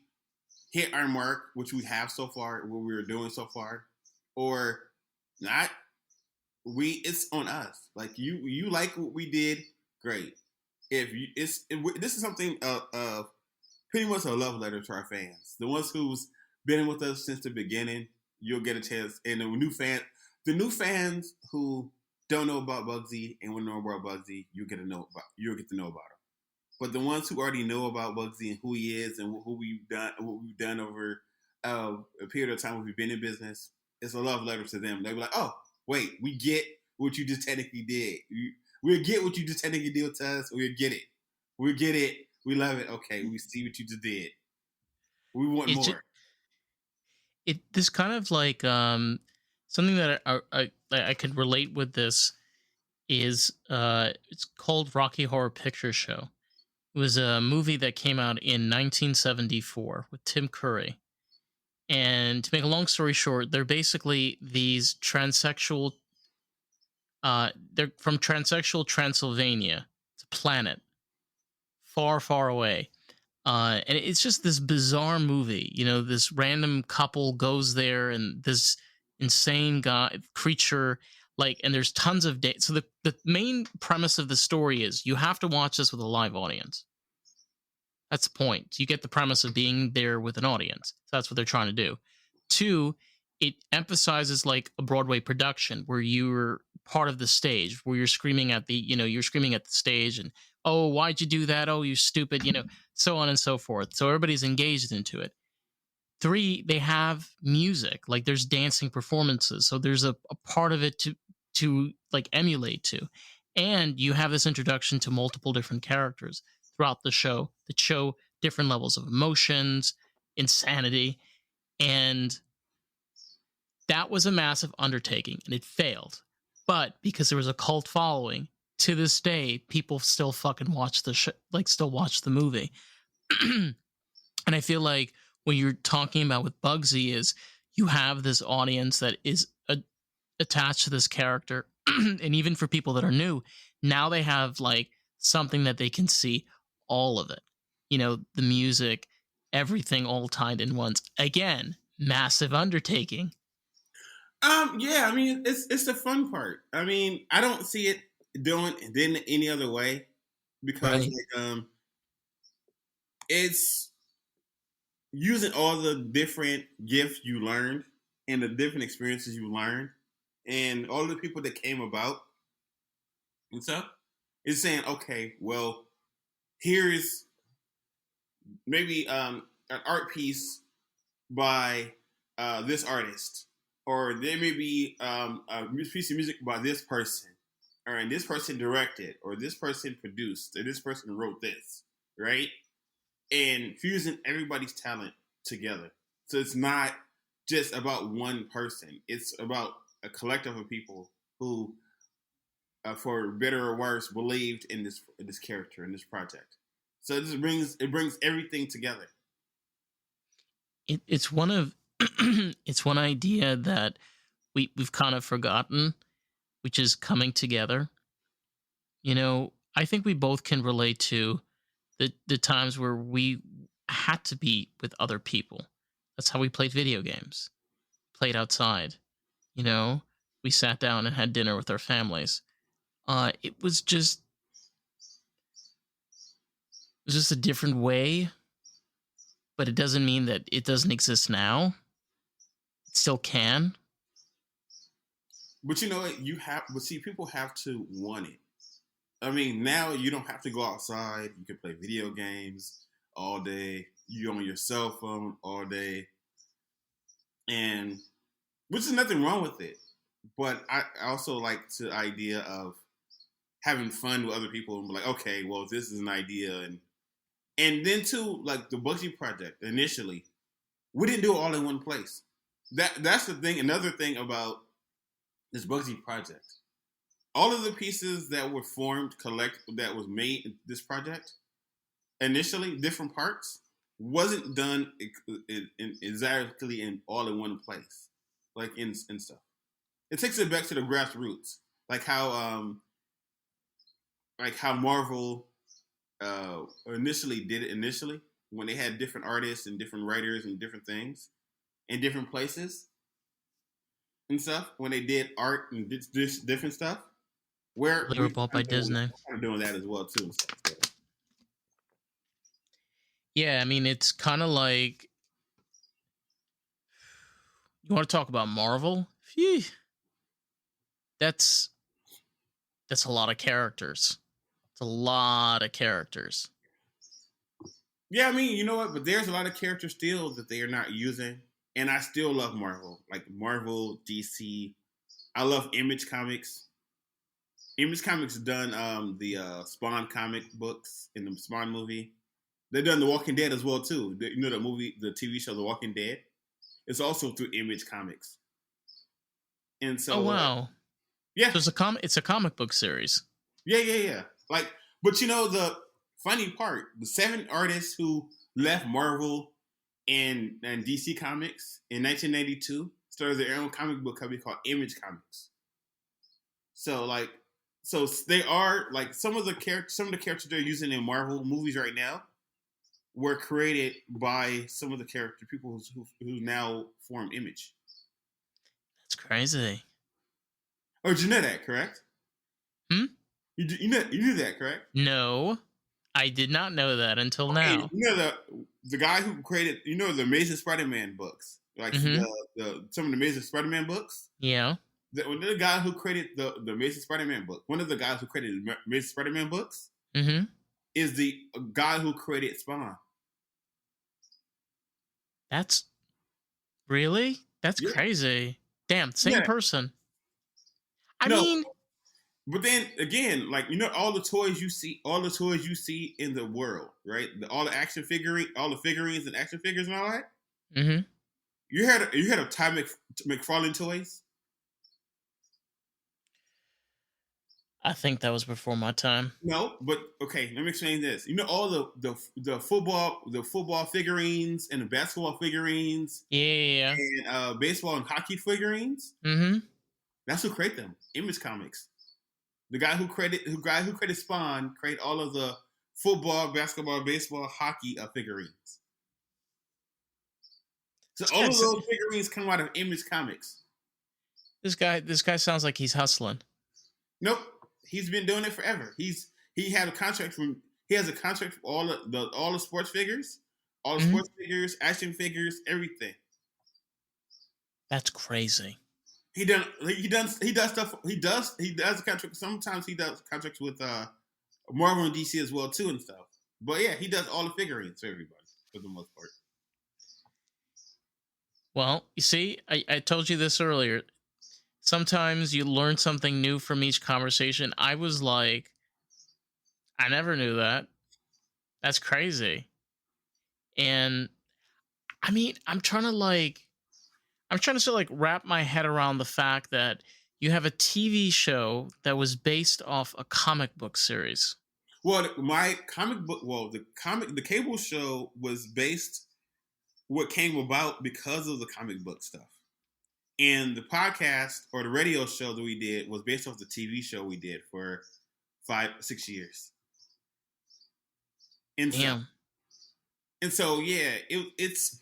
hit our mark, which we have so far, what we were doing so far, or not, it's on us. Like you like what we did, great. If you, this is something of pretty much a love letter to our fans, the ones who's been with us since the beginning. You'll get a chance, and the new fans who don't know about Bugsy and want to know about Bugsy, you'll get to know about him. But the ones who already know about Bugsy and who he is and what we've done over a period of time we've been in business, it's a love letter to them. They'll be like, "Oh, wait, we get what you just technically did. We get what you just technically did to us. We get it. We get it. We love it. Okay, we see what you just did. We want more." This kind of like something that I could relate with this is it's called Rocky Horror Picture Show. It was a movie that came out in 1974 with Tim Curry. And to make a long story short, they're basically these transsexual. They're from transsexual Transylvania. It's a planet far, far away. And it's just this bizarre movie. You know, this random couple goes there, and this insane creature, like, and there's tons of So the main premise of the story is you have to watch this with a live audience. That's the point. You get the premise of being there with an audience. So that's what they're trying to do. 2, it emphasizes like a Broadway production where you're part of the stage, where you're screaming at you're screaming at the stage and, oh, why'd you do that? Oh, you stupid, so on and so forth. So everybody's engaged into it. 3, they have music, like there's dancing performances. So there's a part of it to like emulate to. And you have this introduction to multiple different characters throughout the show that show different levels of emotions, insanity, and that was a massive undertaking, and it failed. But because there was a cult following, to this day, people still fucking watch still watch the movie. And I feel like what you're talking about with Bugsy is you have this audience that is attached to this character, and even for people that are new, now they have like something that they can see all of it. The music, everything all tied in once. Again, massive undertaking. Yeah, I mean, it's the fun part. I mean, I don't see it doing any other way because Right. it's using all the different gifts you learned and the different experiences you learned and all the people that came about and stuff. It's saying, okay, well, here's maybe an art piece by this artist, or there may be a piece of music by this person, and this person directed, or this person produced, or this person wrote this, right? And fusing everybody's talent together. So it's not just about one person. It's about a collective of people who, for better or worse, believed in this character, in this project. So it brings everything together. It's one of it's one idea that we've kind of forgotten, which is coming together. I think we both can relate to the times where we had to be with other people. That's how we played video games, played outside. You know, we sat down and had dinner with our families. It was just a different way, but it doesn't mean that it doesn't exist now. It still can. But you know what? But see, people have to want it. I mean, now you don't have to go outside. You can play video games all day. You on your cell phone all day, and which is nothing wrong with it. But I also like the idea of having fun with other people and be like, okay, well, this is an idea, and then too, like the Bugsy project initially, we didn't do it all in one place. That's the thing. Another thing about this Bugsy project, all of the pieces that were formed, that was made in this project initially, different parts, wasn't done exactly in all in one place, like in stuff. It takes it back to the grassroots, like how Marvel initially did it initially when they had different artists and different writers and different things in different places and stuff. When they did art and this different stuff, where They were bought by Disney. we're doing that as well too. And stuff, so. Yeah, I mean, it's kind of like, you want to talk about Marvel? Phew. That's a lot of characters. It's a lot of characters. Yeah, I mean, you know what? But there's a lot of characters still that they are not using, and I still love Marvel, like Marvel, DC. I love Image Comics. Image Comics done the Spawn comic books in the Spawn movie. They've done The Walking Dead as well too. You know the TV show The Walking Dead. It's also through Image Comics. And so, Oh wow, yeah, so it's a comic book series. yeah. Like, but you know the funny part: the 7 artists who left Marvel and DC Comics in 1992 started their own comic book company called Image Comics. So they are like some of the characters they're using in Marvel movies right now were created by some of the people who now form Image. That's crazy. Oh, did you know that? Correct? Hmm? You knew that, correct? No, I did not know that until Okay, now. you know the guy who created the Amazing Spider-Man books, like the some of the Amazing Spider-Man books. Yeah. The guy who created the Amazing Spider-Man book, one of the guys who created the Amazing Spider-Man books, is the guy who created Spawn. That's crazy. Damn, same person. I mean, but then again, like all the toys you see in the world, right? All the figurines and action figures and all that. Mm-hmm. You heard of Ty McFarlane toys? I think that was before my time. No, but okay. Let me explain this. You know all the football figurines and the basketball figurines, Yeah. and baseball and hockey figurines. Mm-hmm. That's who created them. Image Comics. The guy who created Spawn created all of the football, basketball, baseball, hockey figurines. So all of those figurines come out of Image Comics. This guy sounds like he's hustling. Nope, he's been doing it forever. He has a contract for all the sports figures, sports figures, action figures, everything. That's crazy. He does stuff. He does a contract. Sometimes he does contracts with Marvel and DC as well too and stuff. But yeah, he does all the figurines for everybody for the most part. Well, you see, I told you this earlier. Sometimes you learn something new from each conversation. I was like, I never knew that. That's crazy. And I mean, I'm trying to sort of wrap my head around the fact that you have a TV show that was based off a comic book series. Well, the cable show was based what came about because of the comic book stuff. And the podcast or the radio show that we did was based off the TV show we did for 5-6 years. And so yeah, it's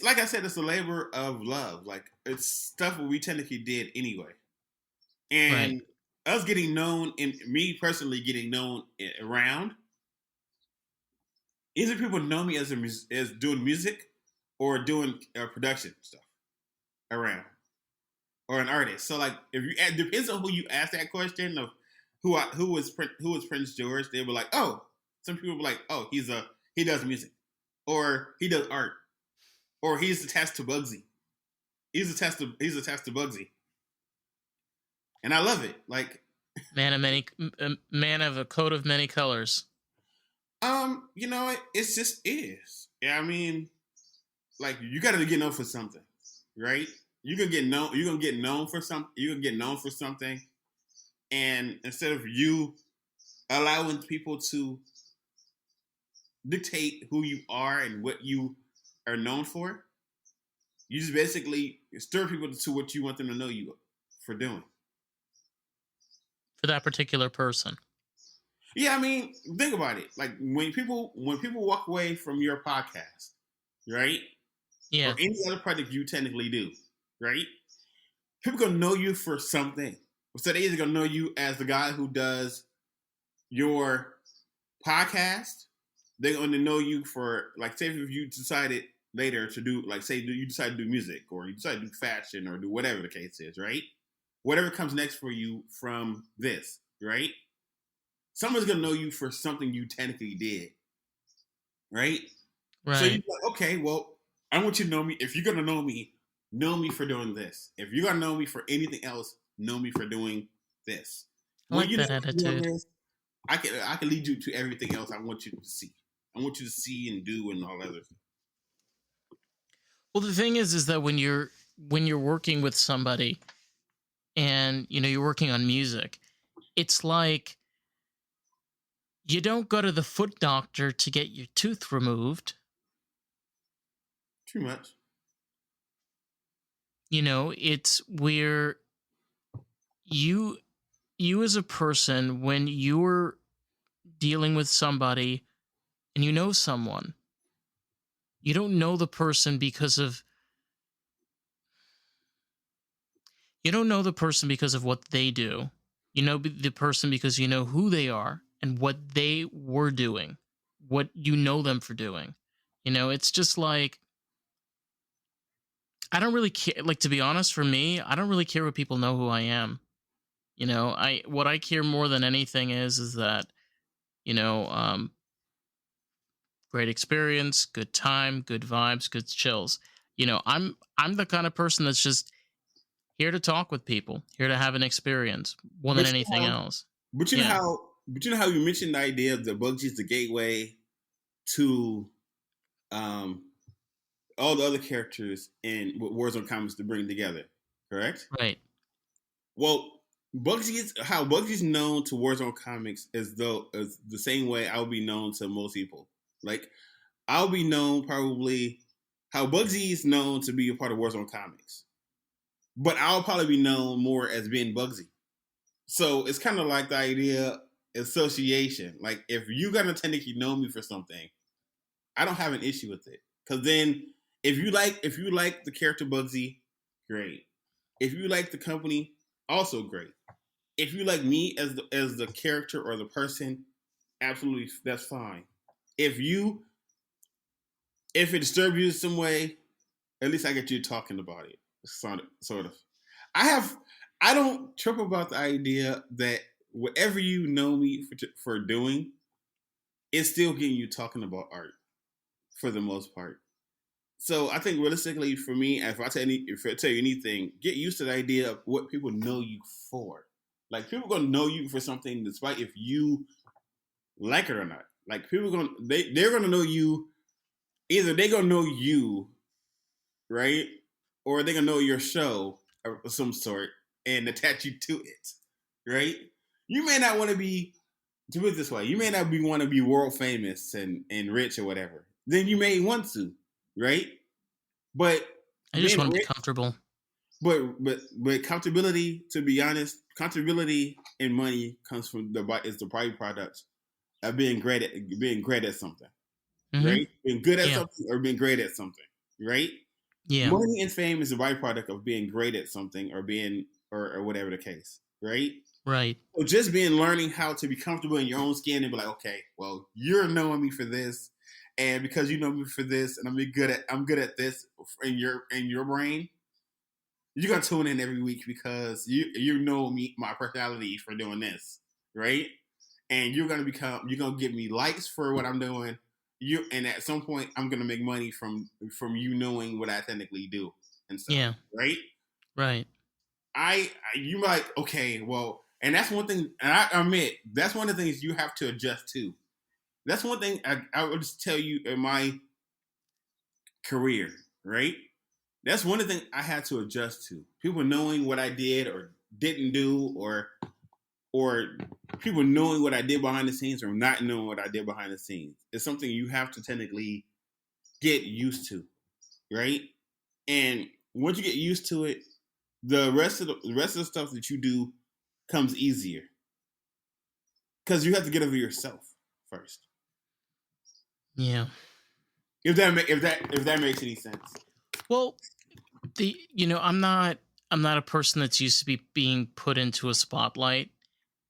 like I said, it's a labor of love. Like it's stuff we technically did anyway. And us getting known, and me personally getting known around, either people know me as doing music or doing production stuff around. or an artist. So like, if you it depends on who you ask that question of who was Prince George, they were like, oh, some people were like, oh, he does music, or he does art, or he's attached to Bugsy. He's attached to Bugsy, and I love it. Like, man of a coat of many colors. you know, it's just is. Yeah, I mean, like you got to get known for something, right? You can get known. You're gonna get known for something. You can get known for something, and instead of you allowing people to dictate who you are and what you are known for, you just basically stir people to what you want them to know you for doing. For that particular person. Yeah, I mean, think about it. Like when people walk away from your podcast, right? Yeah. Or any other project you technically do, right? People gonna know you for something. So they're either gonna know you as the guy who does your podcast. They're gonna know you for, like, say if you decided later to do, like, say you decide to do music, or you decide to do fashion, or do whatever the case is, right? Whatever comes next for you from this, right? Someone's gonna know you for something you technically did, right? Right. So you're like, okay, well, I want you to know me. If you're gonna know me for doing this. If you're gonna know me for anything else, know me for doing this. I like that attitude. This, I can lead you to everything else I want you to see. I want you to see and do and all that other stuff. Well, the thing is that when you're working with somebody, and you're working on music, it's like you don't go to the foot doctor to get your tooth removed. Too much. It's where you as a person, when you're dealing with somebody and you know someone, you don't know the person because of what they do. You know the person because you know who they are and what they were doing, what you know them for doing. It's just like, I don't really care. Like, to be honest, for me, I don't really care what people know who I am. What I care more than anything is that, great experience, good time, good vibes, good chills. I'm the kind of person that's just here to talk with people, here to have an experience more than anything else. But you know how you mentioned the idea of the Bugsy is the gateway to all the other characters in Warzone Comics to bring together, correct? Right. Well, Bugsy's known to Warzone Comics as the same way I'll be known to most people. Like, I'll be known probably how Bugsy is known to be a part of Warzone Comics, but I'll probably be known more as being Bugsy. So it's kind of like the idea association. Like, if you're gonna technically know me for something, I don't have an issue with it. Because then, if you like the character Bugsy, great. If you like the company, also great. If you like me as the character or the person, absolutely, that's fine. If it disturbs you in some way, at least I get you talking about it. Sort of. I don't trip about the idea that whatever you know me for doing, it's still getting you talking about art for the most part. So I think realistically, for me, if I tell you anything, get used to the idea of what people know you for. Like, people are gonna know you for something, despite if you like it or not. Like, people they're gonna know you. Either they're gonna know you, right, or they're gonna know your show of some sort and attach you to it, right? You may not want to be, to put it this way, you may not want to be world famous and rich or whatever. Then you may want to, right? But I just want to be comfortable. But comfortability, to be honest, comfortability and money comes from the byproduct of being great at something, mm-hmm. right? Being good at something or being great at something, right? Yeah. Money and fame is a byproduct of being great at something or being or whatever the case, right? Right. So just learning how to be comfortable in your own skin and be like, okay, well, you're knowing me for this, and because you know me for this, and I'm good at this in your brain, you're gonna tune in every week because you know me, my personality for doing this, right? And you're gonna give me likes for what I'm doing. And at some point I'm gonna make money from you knowing what I technically do and stuff, Yeah. right? Right. You might, okay, well, and that's one thing, and I admit that's one of the things you have to adjust to. That's one thing I would just tell you in my career, right? That's one of the things I had to adjust to. People knowing what I did or didn't do, or people knowing what I did behind the scenes or not knowing what I did behind the scenes. It's something you have to technically get used to, right? And once you get used to it, the rest of the stuff that you do comes easier because you have to get over yourself first. Yeah. If that makes any sense. Well, I'm not a person that's used to be being put into a spotlight.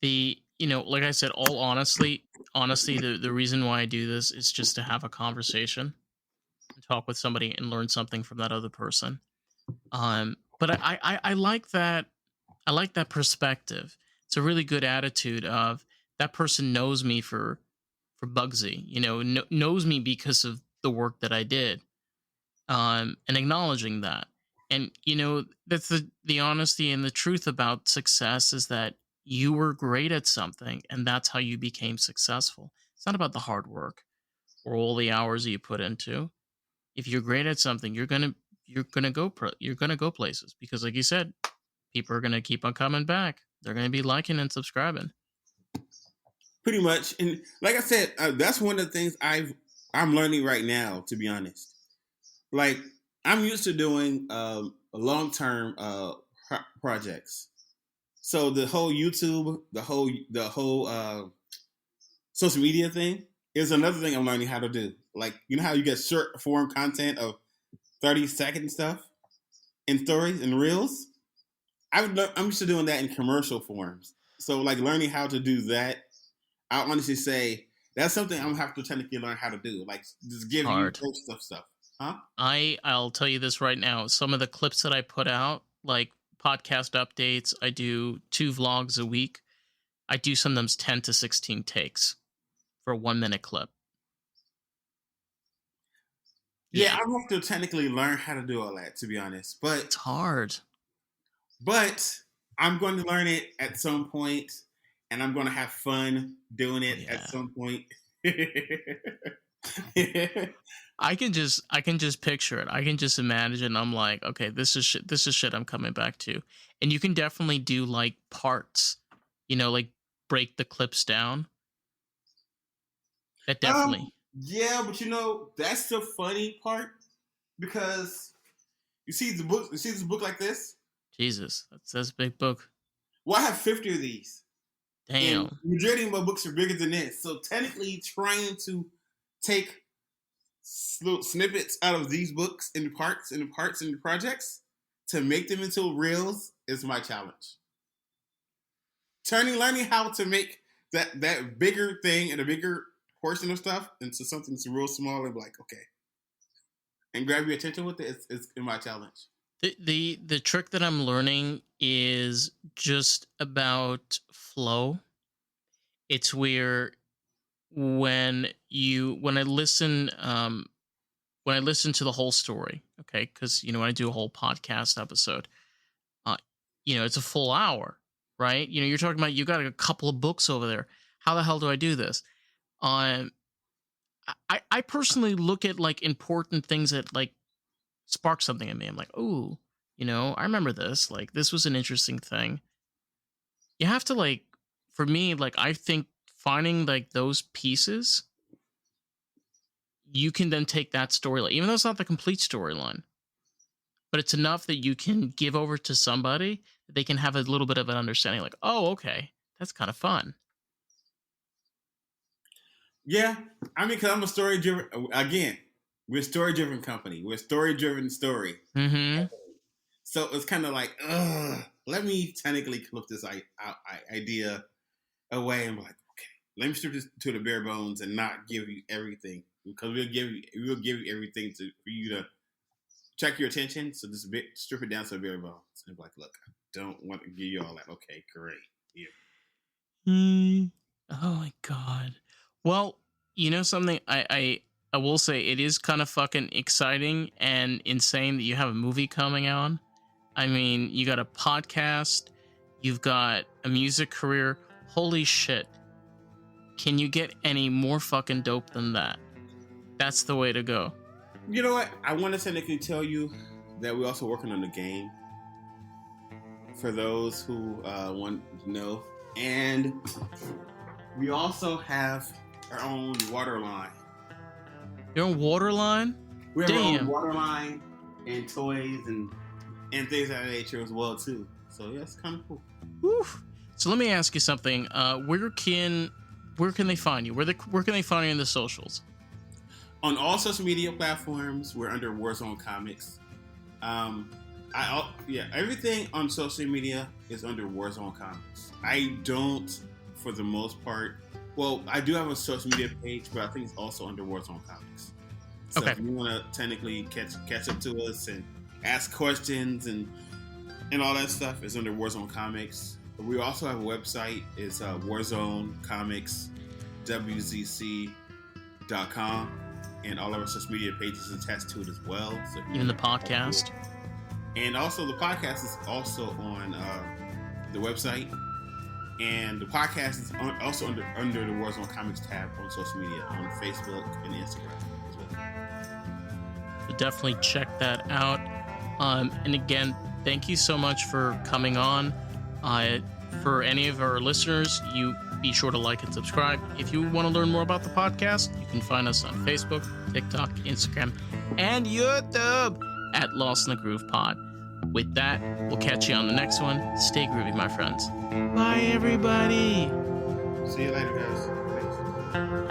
Like I said, all honestly, the reason why I do this is just to have a conversation and talk with somebody and learn something from that other person. But I like that. I like that perspective. It's a really good attitude of that person knows me for Bugsy. Knows me because of the work that I did. And acknowledging that. And that's the honesty and the truth about success is that you were great at something, and that's how you became successful. It's not about the hard work or all the hours that you put into. If you're great at something, you're gonna go places because, like you said, people are gonna keep on coming back. They're gonna be liking and subscribing. Pretty much, and like I said, that's one of the things I'm learning right now. To be honest, like I'm used to doing long term projects. So the whole YouTube, the whole social media thing is another thing I'm learning how to do. Like you know how you get short form content of 30-second stuff in stories and reels. I'm used to doing that in commercial forms. So like learning how to do that, I honestly say that's something I'm gonna have to technically learn how to do. Like just give you Hard. stuff, huh? I'll tell you this right now. Some of the clips that I put out, like podcast updates, I do 2 vlogs a week. I do sometimes 10 to 16 takes for a 1 minute clip. Yeah, Yeah, I have to technically learn how to do all that, to be honest. it's hard. But I'm going to learn it at some point, and I'm going to have fun doing Oh it at yeah. some point. I can just picture it. I can just imagine. I'm like, okay, this is shit I'm coming back to. And you can definitely do like parts, like break the clips down. That um, definitely. yeah, but that's the funny part because you see this book like this. Jesus, that's a big book. Well, I have 50 of these, and Damn. majority of my books are bigger than this. So technically, trying to take little snippets out of these books and parts and projects to make them into reels is my challenge. Learning how to make that bigger thing and a bigger portion of stuff into something that's real small and be like, okay, and grab your attention with it is in my challenge. The trick that I'm learning is just about flow. It's where when I listen to the whole story, okay, because when I do a whole podcast episode, uh, it's a full hour, right? You're talking about you got a couple of books over there. How the hell do I do this? Um, I personally look at like important things that like spark something in me. I'm like, oh, I remember this. Like this was an interesting thing. You have to like, for me, like I think finding like those pieces, you can then take that storyline, even though it's not the complete storyline, but it's enough that you can give over to somebody that they can have a little bit of an understanding. Like, oh, okay, that's kind of fun. Yeah, I mean, because I'm a story driven. Again, we're a story driven company. We're a story driven story. Mm-hmm. So it's kind of like, let me technically clip this idea away and be like, okay, let me strip this to the bare bones and not give you everything because we'll give you everything for you to check your attention. So just strip it down to a bare bones. And be like, look, I don't want to give you all that. Okay, great. Yeah. Oh my god. Well, you know something? I will say it is kind of fucking exciting and insane that you have a movie coming on. I mean, you got a podcast, you've got a music career. Holy shit. Can you get any more fucking dope than that? That's the way to go. You know what? I want to technically tell you that we're also working on the game. For those who want to know. And we also have our own water line. Your own water line? We have our Damn. own water line and toys and things of that nature as well too. So yeah, it's kind of cool. Woo. So let me ask you something. Where can they find you? Where can they find you in the socials? On all social media platforms, we're under Warzone Comics. Everything on social media is under Warzone Comics. I don't, for the most part. Well, I do have a social media page, but I think it's also under Warzone Comics. So Okay. If you want to technically catch up to us and ask questions and all that stuff, it's under Warzone Comics. But we also have a website. It's Warzone Comics WZC.com, and all of our social media pages attached to it as well. So Even the podcast. And also, the podcast is also on the website, and the podcast is also under the Warzone Comics tab on social media, on Facebook and Instagram as well. So definitely check that out. And again, thank you so much for coming on. For any of our listeners, you be sure to like and subscribe. If you want to learn more about the podcast, you can find us on Facebook, TikTok, Instagram, and YouTube at Lost in the Groove Pod. With that, we'll catch you on the next one. Stay groovy, my friends. Bye, everybody. See you later, guys. Thanks.